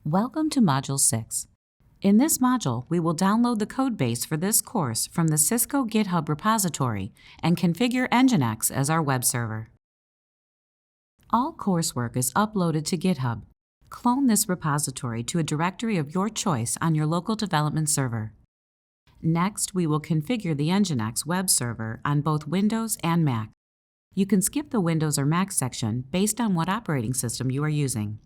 Welcome to Module 6. In this module, we will download the codebase for this course from the Cisco GitHub repository and configure Nginx as our web server. All coursework is uploaded to GitHub. Clone this repository to a directory of your choice on your local development server. Next, we will configure the Nginx web server on both Windows and Mac. You can skip the Windows or Mac section based on what operating system you are using.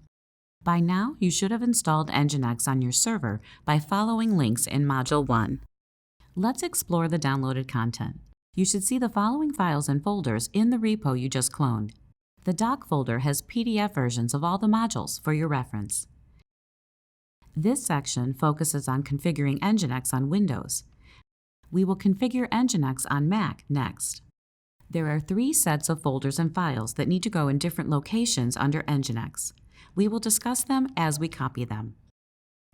By now, you should have installed Nginx on your server by following links in Module 1. Let's explore the downloaded content. You should see the following files and folders in the repo you just cloned. The doc folder has PDF versions of all the modules for your reference. This section focuses on configuring Nginx on Windows. We will configure Nginx on Mac next. There are 3 sets of folders and files that need to go in different locations under Nginx. We will discuss them as we copy them.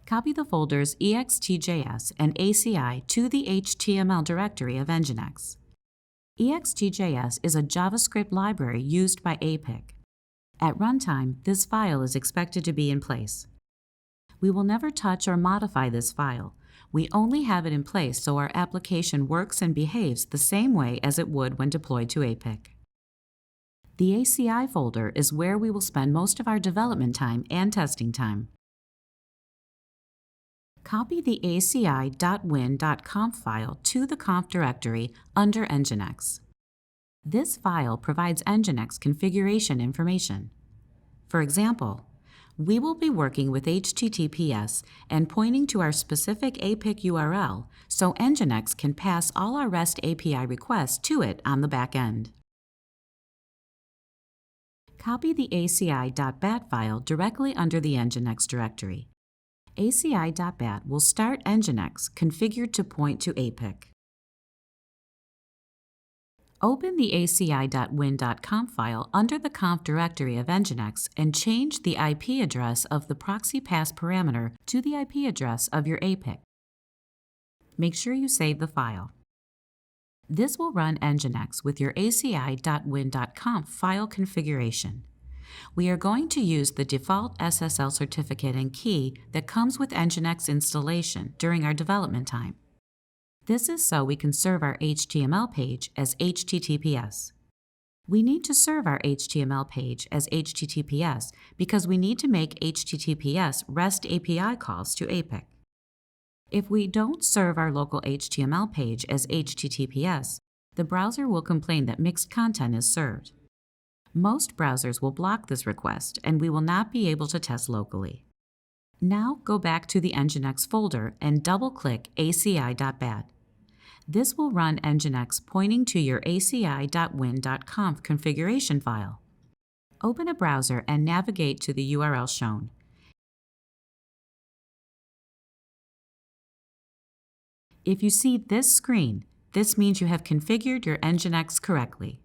Copy the folders extjs and ACI to the HTML directory of Nginx. extjs is a JavaScript library used by APIC. At runtime, this file is expected to be in place. We will never touch or modify this file. We only have it in place so our application works and behaves the same way as it would when deployed to APIC. The ACI folder is where we will spend most of our development time and testing time. Copy the aci.win.conf file to the conf directory under Nginx. This file provides Nginx configuration information. For example, we will be working with HTTPS and pointing to our specific APIC URL so Nginx can pass all our REST API requests to it on the back end. Copy the aci.bat file directly under the Nginx directory. aci.bat will start Nginx configured to point to APIC. Open the aci.win.conf file under the conf directory of Nginx and change the IP address of the proxy pass parameter to the IP address of your APIC. Make sure you save the file. This will run Nginx with your aci.win.conf file configuration. We are going to use the default Ssl certificate and key that comes with Nginx installation during our development time. This is so we can serve our HTML page as HTTPS. We need to serve our HTML page as HTTPS because we need to make HTTPS REST API calls to APIC. If we don't serve our local HTML page as HTTPS, the browser will complain that mixed content is served. Most browsers will block this request, and we will not be able to test locally. Now go back to the Nginx folder and double-click aci.bat. This will run Nginx pointing to your aci.win.conf configuration file. Open a browser and navigate to the URL shown. If you see this screen, this means you have configured your Nginx correctly.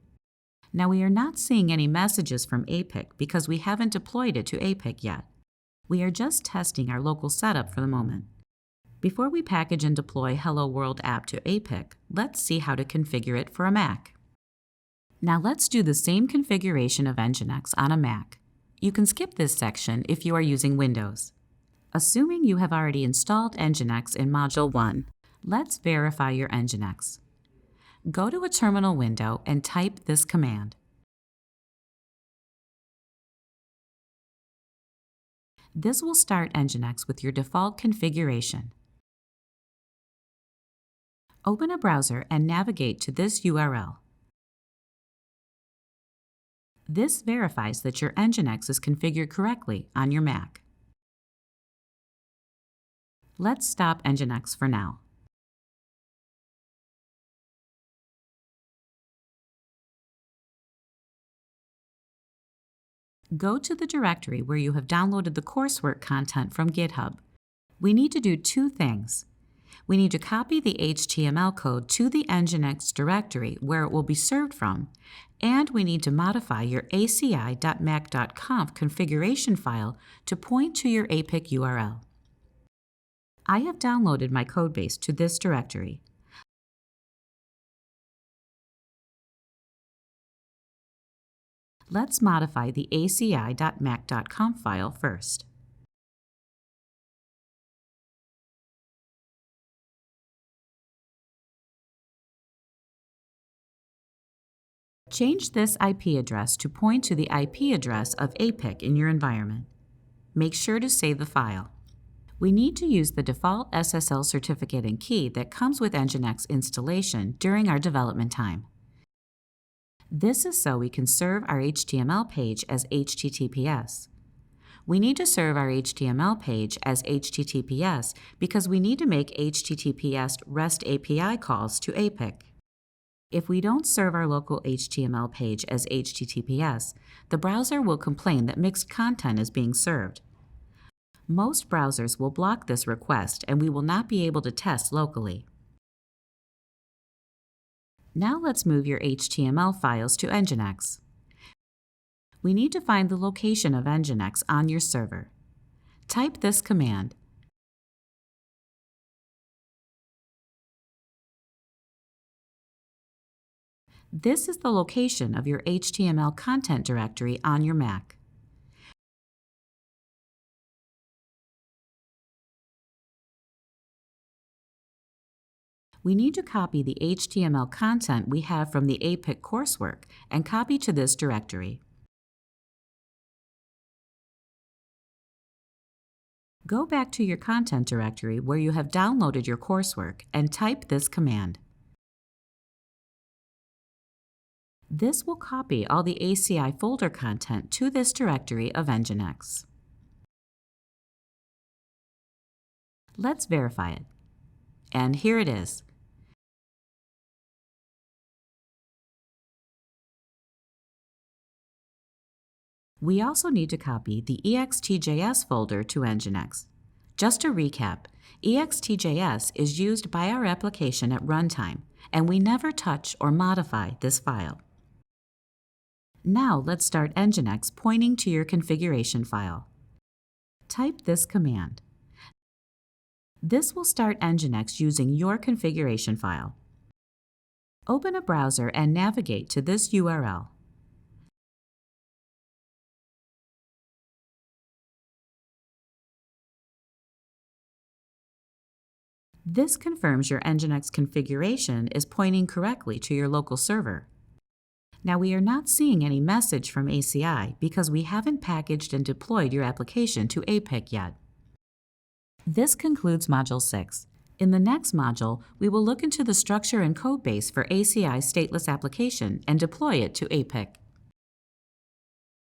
Now we are not seeing any messages from APIC because we haven't deployed it to APIC yet. We are just testing our local setup for the moment. Before we package and deploy Hello World app to APIC, let's see how to configure it for a Mac. Now let's do the same configuration of Nginx on a Mac. You can skip this section if you are using Windows. Assuming you have already installed Nginx in Module 1, let's verify your Nginx. Go to a terminal window and type this command. This will start Nginx with your default configuration. Open a browser and navigate to this URL. This verifies that your Nginx is configured correctly on your Mac. Let's stop Nginx for now. Go to the directory where you have downloaded the coursework content from GitHub. We need to do 2 things. We need to copy the HTML code to the Nginx directory where it will be served from, and we need to modify your aci.mac.conf configuration file to point to your APIC URL. I have downloaded my codebase to this directory. Let's modify the aci.mac.conf file first. Change this IP address to point to the IP address of APIC in your environment. Make sure to save the file. We need to use the default SSL certificate and key that comes with Nginx installation during our development time. This is so we can serve our HTML page as HTTPS. We need to serve our HTML page as HTTPS because we need to make HTTPS REST API calls to APIC. If we don't serve our local HTML page as HTTPS, the browser will complain that mixed content is being served. Most browsers will block this request and we will not be able to test locally. Now let's move your HTML files to Nginx. We need to find the location of Nginx on your server. Type this command. This is the location of your HTML content directory on your Mac. We need to copy the HTML content we have from the APIC coursework and copy to this directory. Go back to your content directory where you have downloaded your coursework and type this command. This will copy all the ACI folder content to this directory of Nginx. Let's verify it. And here it is. We also need to copy the extjs folder to Nginx. Just to recap, extjs is used by our application at runtime, and we never touch or modify this file. Now let's start Nginx pointing to your configuration file. Type this command. This will start Nginx using your configuration file. Open a browser and navigate to this URL. This confirms your Nginx configuration is pointing correctly to your local server. Now we are not seeing any message from ACI because we haven't packaged and deployed your application to APIC yet. This concludes Module 6. In the next module, we will look into the structure and code base for ACI stateless application and deploy it to APIC.